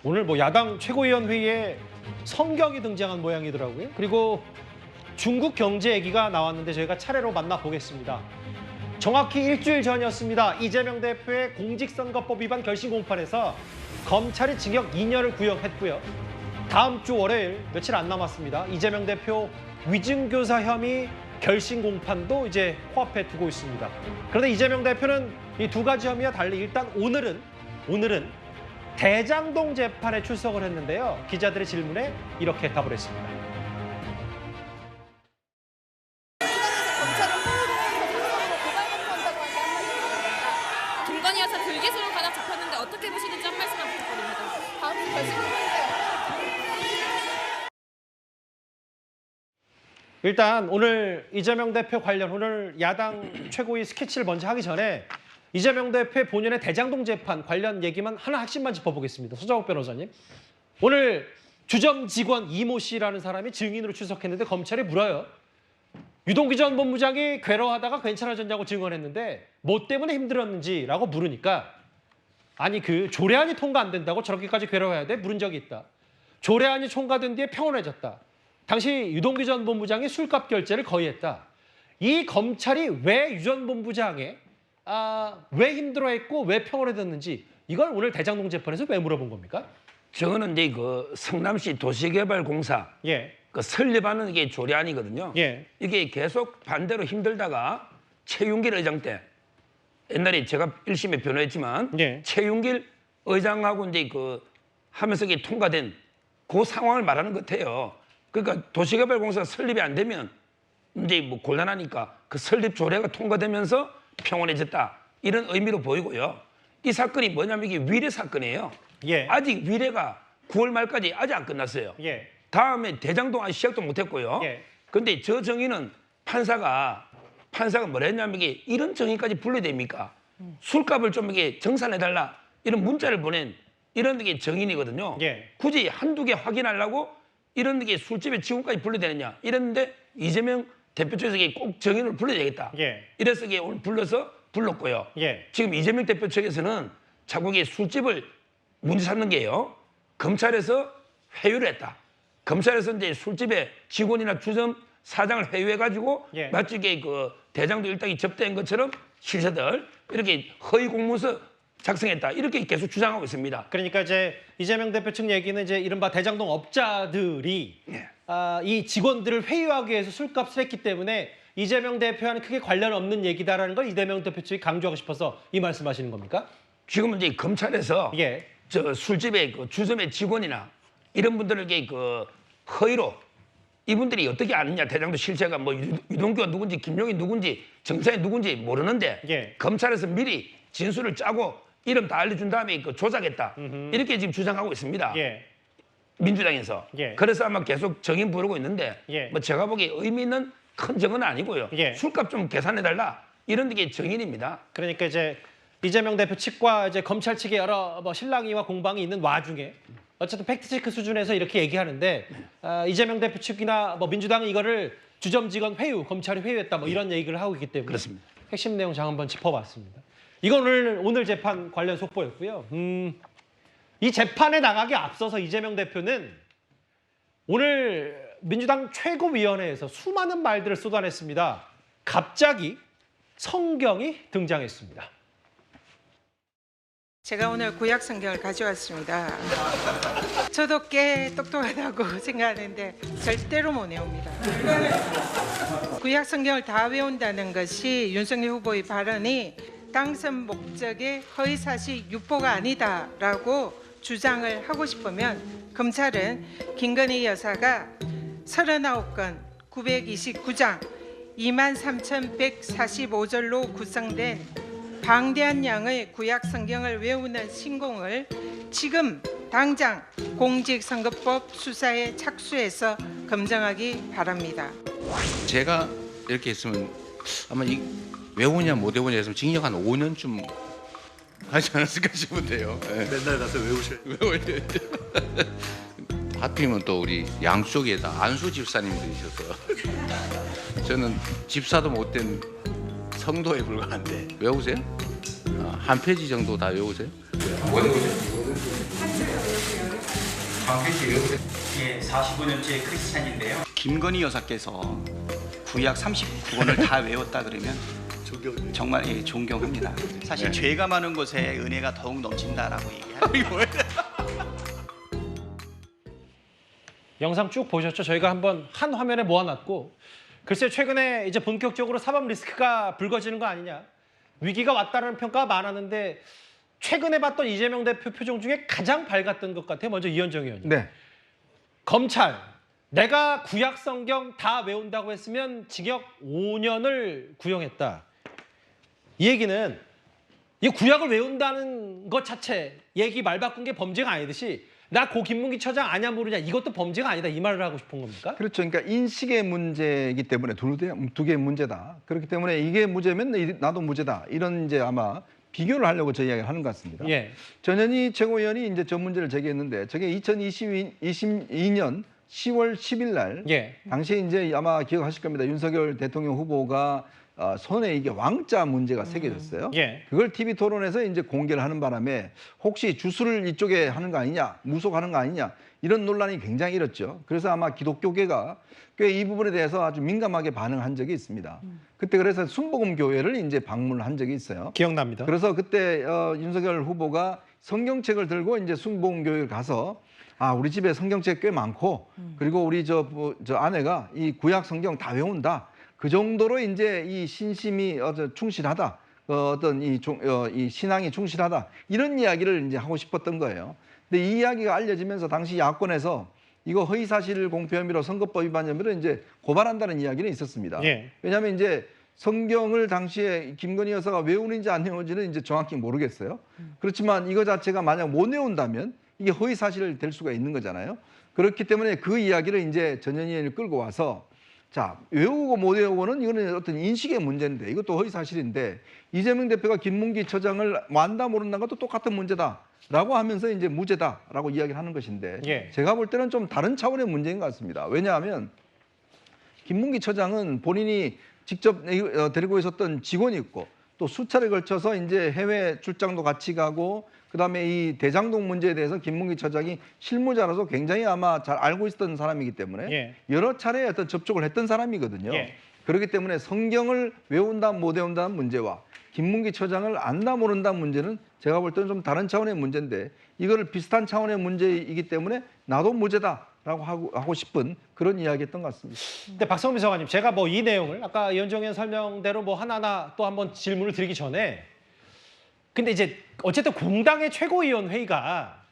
오늘 뭐 야당 최고위원 회의에 성경이 등장한 모양이더라고요. 그리고 중국 경제 얘기가 나왔는데 저희가 차례로 만나보겠습니다. 정확히 일주일 전이었습니다. 이재명 대표의 공직선거법 위반 결심 공판에서 검찰이 징역 2년을 구형했고요. 다음 주 월요일 며칠 안 남았습니다. 이재명 대표 위증교사 혐의 결심 공판도 이제 코앞에 두고 있습니다. 그런데 이재명 대표는 이 두 가지 혐의와 달리 일단 오늘은 대장동 재판에 출석을 했는데요. 기자들의 질문에 이렇게 답을 했습니다. 김건희 여사 불기소로 가장 잡혔는데 어떻게 보시는지 한 말씀만 부탁드립니다. 다음 주 결심하세요. 일단 오늘 이재명 대표 관련 오늘 야당 최고위 스케치를 먼저 하기 전에 이재명 대표의 본연의 대장동 재판 관련 얘기만 하나 핵심만 짚어보겠습니다. 소장욱 변호사님. 오늘 주점 직원 이모 씨라는 사람이 증인으로 출석했는데 검찰이 물어요. 유동규 전 본부장이 괴로워하다가 괜찮아졌냐고 증언했는데 뭐 때문에 힘들었는지라고 물으니까 아니 그 조례안이 통과 안 된다고 저렇게까지 괴로워해야 돼? 물은 적이 있다. 조례안이 통과된 뒤에 평온해졌다. 당시 유동규 전 본부장이 술값 결제를 거의 했다. 이 검찰이 왜 유 전 본부장에 왜 힘들어했고 왜 평온해졌는지 이걸 오늘 대장동 재판에서 왜 물어본 겁니까? 저거는 이제 그 성남시 도시개발공사 그 설립하는 게 조례안이거든요. 이게 계속 반대로 힘들다가 최윤길 의장 때 옛날에 제가 1심에 변호했지만 최윤길 의장하고 이제 그 하면서 이게 통과된 그 상황을 말하는 것 같아요. 그러니까 도시개발공사가 설립이 안 되면 이제 뭐 곤란하니까 그 설립 조례가 통과되면서 평온해졌다 이런 의미로 보이고요. 이 사건이 뭐냐면 이게 위례 사건이에요. 아직 위례가 9월 말까지 아직 안 끝났어요. 다음에 대장동 아직 시작도 못했고요. 근데 저 정의는 판사가 뭐라 했냐면 이게 이런 정의까지 불러야 됩니까? 술값을 좀 이게 정산해달라 이런 문자를 보낸 이런 게 정인이거든요. 굳이 한두 개 확인하려고 이런 게 술집에 직원까지 불러야 되느냐 이랬는데 이재명 대표 쪽에서 꼭 정인을 불러야 되겠다. 이래서 이게 오늘 불렀고요. 지금 이재명 대표 측에서는 자꾸 이게 술집을 문제 삼는 게요. 검찰에서 회유를 했다. 검찰에서 이제 술집에 직원이나 주점 사장을 회유해가지고 마치 이게 그 대장도 일당이 접대한 것처럼 실세들 이렇게 허위 공문서 작성했다. 이렇게 계속 주장하고 있습니다. 그러니까 이제 이재명 대표 측 얘기는 이제 이른바 대장동 업자들이 이 직원들을 회유하기 위해서 술값을 했기 때문에 이재명 대표와는 크게 관련 없는 얘기다라는 걸 이재명 대표 측이 강조하고 싶어서 이 말씀하시는 겁니까? 지금은 이제 검찰에서 저 술집의 그 주점의 직원이나 이런 분들에게 그 허위로 이분들이 어떻게 아느냐 대장도 실체가 뭐 유동규가 누군지 김용이 누군지 정상이 누군지 모르는데 검찰에서 미리 진술을 짜고 이름 다 알려준 다음에 그 조작했다. 이렇게 지금 주장하고 있습니다. 민주당에서. 그래서 아마 계속 정인 부르고 있는데 뭐 제가 보기에 의미 있는 큰 정은 아니고요. 술값 좀 계산해달라. 이런 게 정인입니다. 그러니까 이제 이재명 대표 측과 이제 검찰 측의 여러 뭐 실랑이와 공방이 있는 와중에 어쨌든 팩트체크 수준에서 이렇게 얘기하는데 이재명 대표 측이나 뭐 민주당이 이거를 주점 직원 회유, 검찰이 회유했다 뭐 이런 얘기를 하고 있기 때문에 그렇습니다. 핵심 내용 장 한번 짚어봤습니다. 이건 오늘 재판 관련 속보였고요. 이 재판에 나가기 앞서서 이재명 대표는 오늘 민주당 최고위원회에서 수많은 말들을 쏟아냈습니다. 갑자기 성경이 등장했습니다. 제가 오늘 구약 성경을 가져왔습니다. 저도 꽤 똑똑하다고 생각하는데 절대로 못 외웁니다. 구약 성경을 다 외운다는 것이 윤석열 후보의 발언이 당선 목적의 허위사실 유포가 아니다라고 주장을 하고 싶으면 검찰은 김건희 여사가 39건 929장 23,145절로 구성된 방대한 양의 구약 성경을 외우는 신공을 지금 당장 공직선거법 수사에 착수해서 검증하기 바랍니다. 제가 이렇게 했으면 아마 이 외우냐 못 외우냐 했으면 징역 한 5년쯤 하지 않았을까 싶은데요. 맨날 가서 외우셔야 하필이면 또 우리 양쪽에다 안수 집사님들이셔서 저는 집사도 못된 성도에 불과한데 외우세요? 한 페이지 정도 다 외우세요? 예, 45년째 크리스찬인데요. 김건희 여사께서 구약 39권을 다 외웠다 그러면 정말 예, 존경합니다. 사실 죄가 많은 곳에 은혜가 더욱 넘친다라고 얘기하는 영상 쭉 보셨죠? 저희가 한번 한 화면에 모아놨고 글쎄 최근에 이제 본격적으로 사법 리스크가 불거지는 거 아니냐. 위기가 왔다는 평가가 많았는데 최근에 봤던 이재명 대표 표정 중에 가장 밝았던 것 같아요. 먼저 이현정 의원님. 네. 검찰, 내가 구약 성경 다 외운다고 했으면 징역 5년을 구형했다. 이 얘기는 이 구약을 외운다는 것 자체 얘기 말 바꾼 게 범죄가 아니듯이 나 고 김문기 처장 아냐 모르냐 이것도 범죄가 아니다 이 말을 하고 싶은 겁니까? 그렇죠. 그러니까 인식의 문제이기 때문에 두 개의 문제다. 그렇기 때문에 이게 무죄면 나도 무죄다. 이런 이제 아마 비교를 하려고 저 이야기를 하는 것 같습니다. 예. 전현희 최고위원이 이제 저 문제를 제기했는데 저게 2022년 10월 10일 날 예. 당시에 이제 아마 기억하실 겁니다. 윤석열 대통령 후보가 손에 이게 왕자 문제가 새겨졌어요. 예. 그걸 TV 토론에서 이제 공개를 하는 바람에 혹시 주술을 이쪽에 하는 거 아니냐, 무속하는 거 아니냐 이런 논란이 굉장히 일었죠. 그래서 아마 기독교계가 꽤 이 부분에 대해서 아주 민감하게 반응한 적이 있습니다. 그때 그래서 순복음 교회를 이제 방문한 적이 있어요. 기억납니다. 그래서 그때 윤석열 후보가 성경책을 들고 이제 순복음 교회를 가서 우리 집에 성경책 꽤 많고 그리고 우리 저 아내가 이 구약 성경 다 외운다. 그 정도로 이제 이 신심이 충실하다. 어떤 이 신앙이 충실하다. 이런 이야기를 이제 하고 싶었던 거예요. 근데 이 이야기가 알려지면서 당시 야권에서 이거 허위 사실 공표 혐의로 선거법 위반 혐의로 이제 고발한다는 이야기는 있었습니다. 예. 왜냐하면 이제 성경을 당시에 김건희 여사가 외우는지 안 외우는지는 이제 정확히 모르겠어요. 그렇지만 이거 자체가 만약 못 외운다면 이게 허위 사실 될 수가 있는 거잖아요. 그렇기 때문에 그 이야기를 이제 전현희 의원이 끌고 와서 자, 외우고 못 외우고는 이거는 어떤 인식의 문제인데 이것도 허위 사실인데 이재명 대표가 김문기 처장을 안다 모른다는 것도 똑같은 문제다라고 하면서 이제 무죄다라고 이야기를 하는 것인데 예. 제가 볼 때는 좀 다른 차원의 문제인 것 같습니다. 왜냐하면 김문기 처장은 본인이 직접 데리고 있었던 직원이 있고 또 수차례 걸쳐서 이제 해외 출장도 같이 가고 그다음에 이 대장동 문제에 대해서 김문기 처장이 실무자로서 굉장히 아마 잘 알고 있었던 사람이기 때문에 예. 여러 차례 어떤 접촉을 했던 사람이거든요. 예. 그렇기 때문에 성경을 외운다 못 외운다는 문제와 김문기 처장을 안다 모른다는 문제는 제가 볼 때는 좀 다른 차원의 문제인데 이거를 비슷한 차원의 문제이기 때문에 나도 무죄다라고 하고 싶은 그런 이야기였던 것 같습니다. 근데 박성민 비서관님, 제가 뭐 이 내용을 아까 이현정 의원 설명대로 뭐 하나하나 또 한번 질문을 드리기 전에 근데 이제 어쨌든 공당의 최고위원 회의가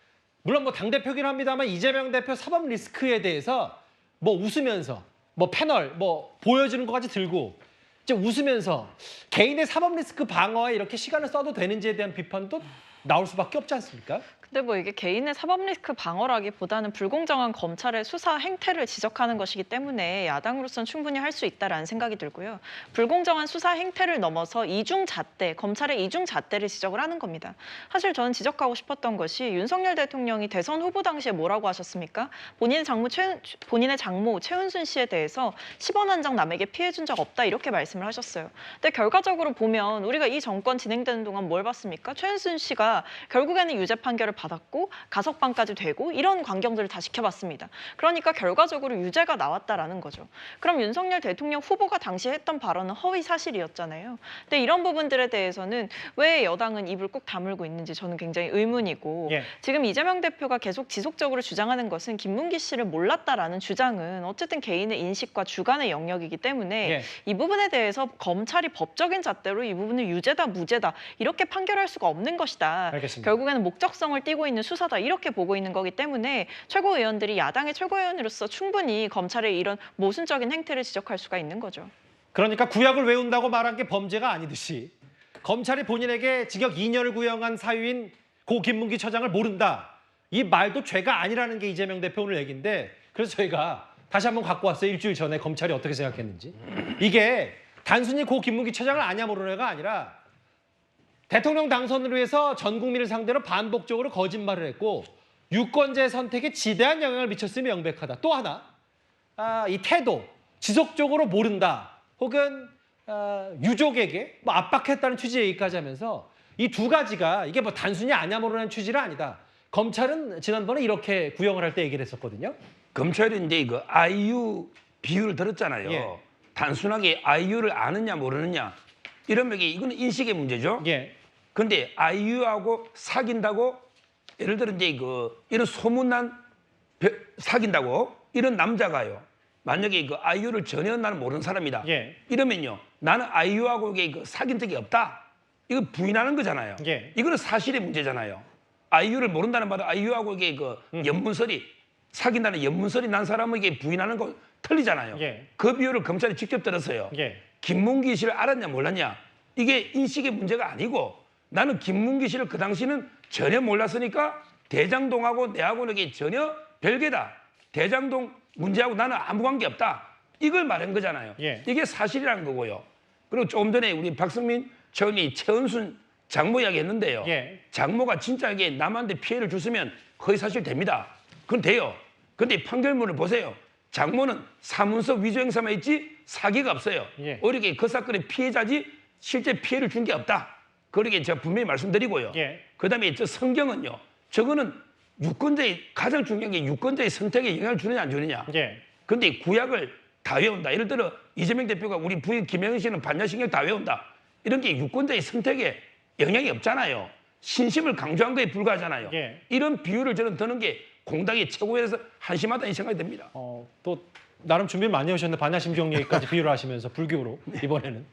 물론 뭐 당대표긴 합니다만 이재명 대표 사법 리스크에 대해서 뭐 웃으면서 뭐 패널 뭐 보여주는 것까지 들고 이제 웃으면서 개인의 사법 리스크 방어에 이렇게 시간을 써도 되는지에 대한 비판도 나올 수밖에 없지 않습니까? 근데 뭐 이게 개인의 사법 리스크 방어라기보다는 불공정한 검찰의 수사 행태를 지적하는 것이기 때문에 야당으로서는 충분히 할 수 있다라는 생각이 들고요. 불공정한 수사 행태를 넘어서 이중잣대, 검찰의 이중잣대를 지적을 하는 겁니다. 사실 저는 지적하고 싶었던 것이 윤석열 대통령이 대선 후보 당시에 뭐라고 하셨습니까? 본인의 장모 최은순 씨에 대해서 10원 한 장 남에게 피해 준 적 없다 이렇게 말씀을 하셨어요. 근데 결과적으로 보면 우리가 이 정권 진행되는 동안 뭘 봤습니까? 최은순 씨가 결국에는 유죄 판결을 받았고 가석방까지 되고 이런 광경들을 다 지켜봤습니다. 그러니까 결과적으로 유죄가 나왔다라는 거죠. 그럼 윤석열 대통령 후보가 당시에 했던 발언은 허위 사실이었잖아요. 근데 이런 부분들에 대해서는 왜 여당은 입을 꾹 다물고 있는지 저는 굉장히 의문이고 예. 지금 이재명 대표가 계속 지속적으로 주장하는 것은 김문기 씨를 몰랐다라는 주장은 어쨌든 개인의 인식과 주관의 영역이기 때문에 예. 이 부분에 대해서 검찰이 법적인 잣대로 이 부분을 유죄다 무죄다 이렇게 판결할 수가 없는 것이다. 알겠습니다. 결국에는 목적성을 띠고 있는 수사다 이렇게 보고 있는 거기 때문에 최고위원들이 야당의 최고위원으로서 충분히 검찰의 이런 모순적인 행태를 지적할 수가 있는 거죠. 그러니까 구약을 외운다고 말한 게 범죄가 아니듯이 검찰이 본인에게 징역 2년을 구형한 사유인 고 김문기 처장을 모른다. 이 말도 죄가 아니라는 게 이재명 대표 오늘 얘기인데 그래서 저희가 다시 한번 갖고 왔어요. 일주일 전에 검찰이 어떻게 생각했는지. 이게 단순히 고 김문기 처장을 아냐 모르냐가 아니라 대통령 당선을 위해서 전 국민을 상대로 반복적으로 거짓말을 했고 유권자의 선택에 지대한 영향을 미쳤음이 명백하다. 또 하나, 이 태도, 지속적으로 모른다. 혹은 유족에게 뭐 압박했다는 취지의 얘기까지 하면서 이 두 가지가 이게 뭐 단순히 아냐 모르는 취지는 아니다. 검찰은 지난번에 이렇게 구형을 할 때 얘기를 했었거든요. 검찰이 이제 이거 아이유 비유를 들었잖아요. 예. 단순하게 아이유를 아느냐 모르느냐 이러면 이거는 인식의 문제죠. 예. 근데 아이유하고 사귄다고 예를 들어 이제 이런 소문난 사귄다고 이런 남자가요. 만약에 아이유를 전혀 나는 모르는 사람이다. 예. 이러면요. 나는 아이유하고 사귄 적이 없다. 이거 부인하는 거잖아요. 예. 이거는 사실의 문제잖아요. 아이유를 모른다는 말은 아이유하고 연문설이 사귄다는 연문설이 난 사람에게 부인하는 거 틀리잖아요. 예. 그 비유를 검찰이 직접 들었어요. 예. 김문기 씨를 알았냐 몰랐냐. 이게 인식의 문제가 아니고 나는 김문기 씨를 그 당시는 전혀 몰랐으니까 대장동하고 내하고는 이게 전혀 별개다. 대장동 문제하고 나는 아무 관계 없다. 이걸 말한 거잖아요. 예. 이게 사실이라는 거고요. 그리고 조금 전에 우리 박성민 최원이 최은순 장모 이야기 했는데요. 예. 장모가 진짜 이게 남한테 피해를 줬으면 허위사실 됩니다. 그건 돼요. 근데 판결문을 보세요. 장모는 사문서 위조행사만 있지 사기가 없어요. 예. 오히려 그 사건의 피해자지 실제 피해를 준 게 없다. 그러게 제가 분명히 말씀드리고요. 예. 그다음에 저 성경은요. 저거는 유권자의 가장 중요한 게 유권자의 선택에 영향을 주느냐 안 주느냐. 예. 근데 구약을 다 외운다. 예를 들어 이재명 대표가 우리 부인 김영희 씨는 반야신경 다 외운다. 이런 게 유권자의 선택에 영향이 없잖아요. 신심을 강조한 거에 불과하잖아요. 예. 이런 비유를 저는 드는 게 공당의 최고에서 한심하다는 생각이 듭니다. 또 나름 준비를 많이 하셨는데 반야심경 얘기까지 비유를 하시면서 불교로 이번에는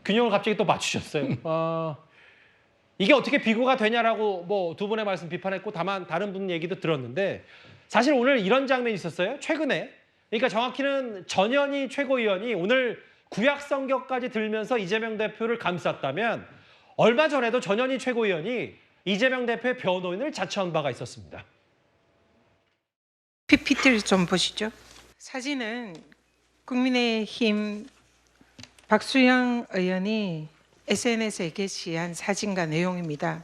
균형을 갑자기 또 맞추셨어요. 이게 어떻게 비교가 되냐라고 뭐 두 분의 말씀 비판했고 다만 다른 분 얘기도 들었는데 사실 오늘 이런 장면이 있었어요. 최근에 그러니까 정확히는 전현희 최고위원이 오늘 구약 성격까지 들면서 이재명 대표를 감쌌다면 얼마 전에도 전현희 최고위원이 이재명 대표의 변호인을 자처한 바가 있었습니다. PPT를 좀 보시죠. 사진은 국민의힘 박수영 의원이 SNS에 게시한 사진과 내용입니다.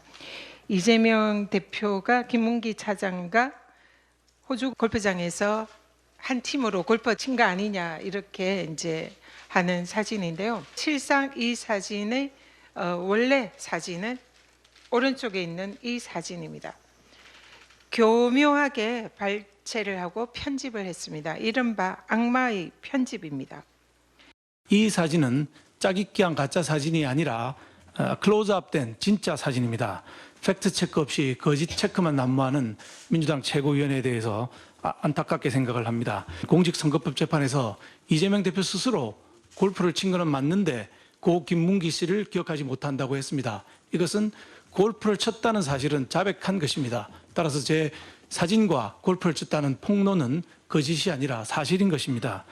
이재명 대표가 김문기 차장과 호주 골프장에서 한 팀으로 골프 친 거 아니냐 이렇게 이제 하는 사진인데요. 실상 이 사진의 원래 사진은 오른쪽에 있는 이 사진입니다. 교묘하게 발췌를 하고 편집을 했습니다. 이른바 악마의 편집입니다. 이 사진은 짜깁기한 가짜 사진이 아니라 클로즈업된 진짜 사진입니다. 팩트 체크 없이 거짓 체크만 난무하는 민주당 최고위원회에 대해서 안타깝게 생각을 합니다. 공직선거법 재판에서 이재명 대표 스스로 골프를 친 것은 맞는데 고 김문기 씨를 기억하지 못한다고 했습니다. 이것은 골프를 쳤다는 사실은 자백한 것입니다. 따라서 제 사진과 골프를 쳤다는 폭로는 거짓이 아니라 사실인 것입니다.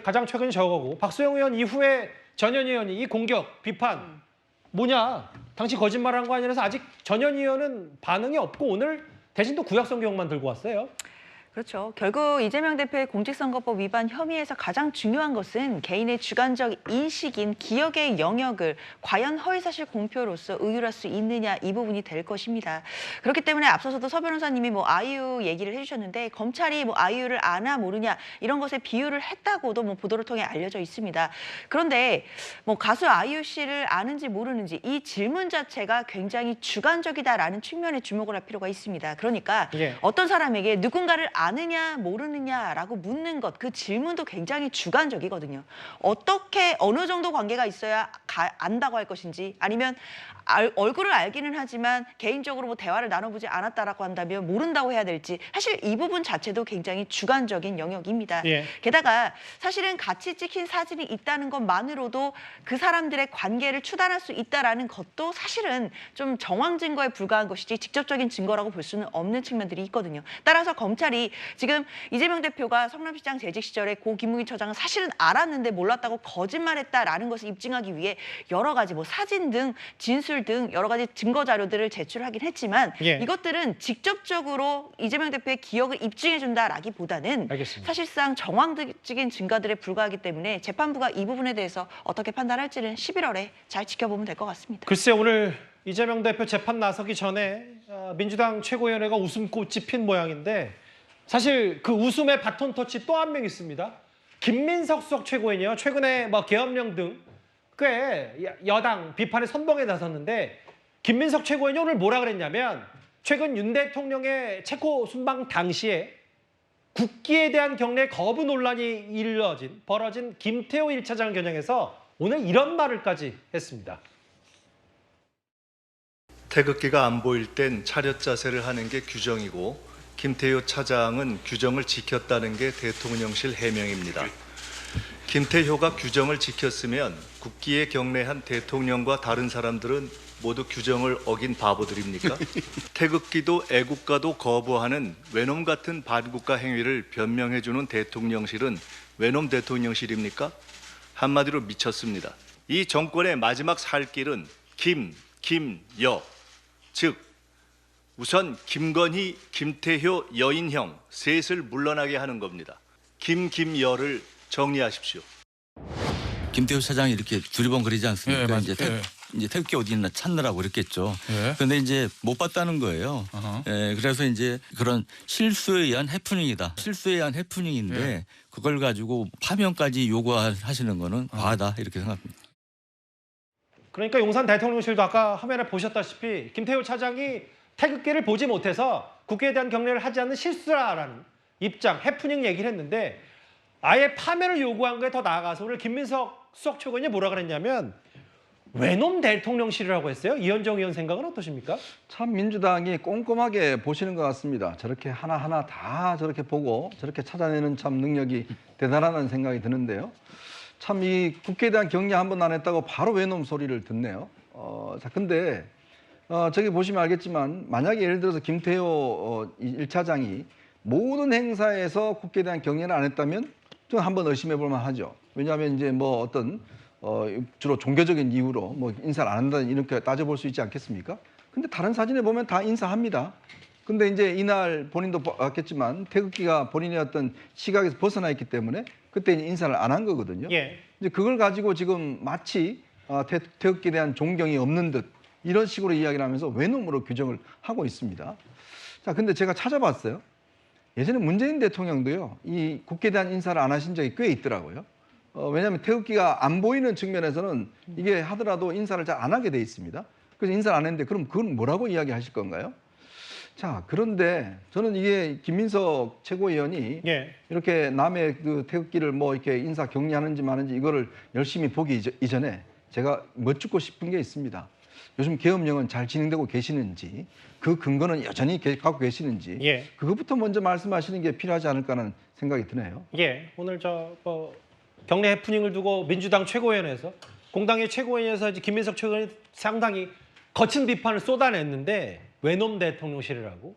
가장 최근이 저거고 박수영 의원 이후에 전현희 의원이 이 공격, 비판 뭐냐 당시 거짓말한 거 아니라서 아직 전현희 의원은 반응이 없고 오늘 대신 또 구약 성경만 들고 왔어요. 그렇죠. 결국 이재명 대표의 공직선거법 위반 혐의에서 가장 중요한 것은 개인의 주관적 인식인 기억의 영역을 과연 허위사실 공표로서 의율할 수 있느냐 이 부분이 될 것입니다. 그렇기 때문에 앞서서도 서 변호사님이 뭐 아이유 얘기를 해주셨는데 검찰이 뭐 아이유를 아나 모르냐 이런 것에 비유를 했다고도 뭐 보도를 통해 알려져 있습니다. 그런데 뭐 가수 아이유 씨를 아는지 모르는지 이 질문 자체가 굉장히 주관적이다라는 측면에 주목을 할 필요가 있습니다. 그러니까 어떤 사람에게 누군가를 아느냐 모르느냐라고 묻는 것, 그 질문도 굉장히 주관적이거든요. 어떻게 어느 정도 관계가 있어야 안다고 할 것인지 아니면 얼굴을 알기는 하지만 개인적으로 뭐 대화를 나눠보지 않았다라고 한다면 모른다고 해야 될지 사실 이 부분 자체도 굉장히 주관적인 영역입니다. 게다가 사실은 같이 찍힌 사진이 있다는 것만으로도 그 사람들의 관계를 추단할 수 있다라는 것도 사실은 좀 정황 증거에 불과한 것이지 직접적인 증거라고 볼 수는 없는 측면들이 있거든요. 따라서 검찰이 지금 이재명 대표가 성남시장 재직 시절에 고 김문기 처장은 사실은 알았는데 몰랐다고 거짓말했다라는 것을 입증하기 위해 여러 가지 뭐 사진 등 진술 등 여러 가지 증거 자료들을 제출하긴 했지만 이것들은 직접적으로 이재명 대표의 기억을 입증해준다라기보다는 사실상 정황적인 증거들에 불과하기 때문에 재판부가 이 부분에 대해서 어떻게 판단할지는 11월에 잘 지켜보면 될 것 같습니다. 글쎄 오늘 이재명 대표 재판 나서기 전에 민주당 최고위원회가 웃음꽃이 핀 모양인데 사실 그 웃음의 바톤 터치 또 한 명 있습니다. 김민석 수석 최고위원이요. 최근에 뭐 계엄령 등 꽤 여당 비판의 선봉에 나섰는데 김민석 최고위원이 오늘 뭐라 그랬냐면 최근 윤 대통령의 체코 순방 당시에 국기에 대한 경례 거부 논란이 벌어진 김태호 1차장 겨냥해서 오늘 이런 말을까지 했습니다. 태극기가 안 보일 땐 차렷 자세를 하는 게 규정이고 김태효 차장은 규정을 지켰다는 게 대통령실 해명입니다. 김태효가 규정을 지켰으면 국기에 경례한 대통령과 다른 사람들은 모두 규정을 어긴 바보들입니까? 태극기도 애국가도 거부하는 외놈 같은 반국가 행위를 변명해주는 대통령실은 외놈 대통령실입니까? 한마디로 미쳤습니다. 이 정권의 마지막 살 길은 김여, 즉 우선 김건희, 김태효, 여인형 셋을 물러나게 하는 겁니다. 김여를 정리하십시오. 김태효 차장이 이렇게 두리번거리지 않습니까? 이제 태극기 어디 있나 찾느라고 그랬겠죠. 그런데 이제 못 봤다는 거예요. 그래서 이제 그런 실수에 의한 해프닝이다. 실수에 의한 해프닝인데 그걸 가지고 파면까지 요구하시는 거는 과하다 이렇게 생각합니다. 그러니까 용산 대통령실도 아까 화면에 보셨다시피 김태효 차장이 태극기를 보지 못해서 국기에 대한 경례를 하지 않는 실수라라는 입장, 해프닝 얘기를 했는데 아예 파면을 요구한 거에 더 나아가서 오늘 김민석 수석 최고위원이 뭐라 그랬냐면 외놈 대통령실이라고 했어요. 이현정 의원 생각은 어떠십니까? 참 민주당이 꼼꼼하게 보시는 것 같습니다. 저렇게 하나하나 다 저렇게 보고 저렇게 찾아내는 참 능력이 대단하다는 생각이 드는데요. 참 이 국회에 대한 경례 한 번 안 했다고 바로 외놈 소리를 듣네요. 자, 근데 저기 보시면 알겠지만 만약에 예를 들어서 김태효 1차장이 모든 행사에서 국회에 대한 경례를 안 했다면 좀 한번 의심해 볼 만하죠. 왜냐하면 이제 뭐 어떤 주로 종교적인 이유로 뭐 인사를 안 한다 이렇게 따져볼 수 있지 않겠습니까? 근데 다른 사진에 보면 다 인사합니다. 근데 이제 이날 본인도 봤겠지만 태극기가 본인의 어떤 시각에서 벗어나 있기 때문에 그때 인사를 안 한 거거든요. 이제 그걸 가지고 지금 마치 태극기에 대한 존경이 없는 듯 이런 식으로 이야기를 하면서 외놈으로 규정을 하고 있습니다. 자, 근데 제가 찾아봤어요. 예전에 문재인 대통령도요, 이 국회에 대한 인사를 안 하신 적이 꽤 있더라고요. 왜냐하면 태극기가 안 보이는 측면에서는 이게 하더라도 인사를 잘 안 하게 돼 있습니다. 그래서 인사를 안 했는데 그럼 그건 뭐라고 이야기하실 건가요? 자, 그런데 저는 이게 김민석 최고위원이 이렇게 남의 그 태극기를 뭐 이렇게 인사 격리하는지 마는지 이거를 열심히 보기 이전에 제가 묻고 싶은 게 있습니다. 요즘 계엄령은 잘 진행되고 계시는지, 그 근거는 여전히 갖고 계시는지, 그것부터 먼저 말씀하시는 게 필요하지 않을까 하는 생각이 드네요. 오늘 경례 해프닝을 두고 민주당 최고위원회에서 공당의 최고위원회에서 이제 김민석 최고위원이 상당히 거친 비판을 쏟아냈는데 외놈 대통령실이라고.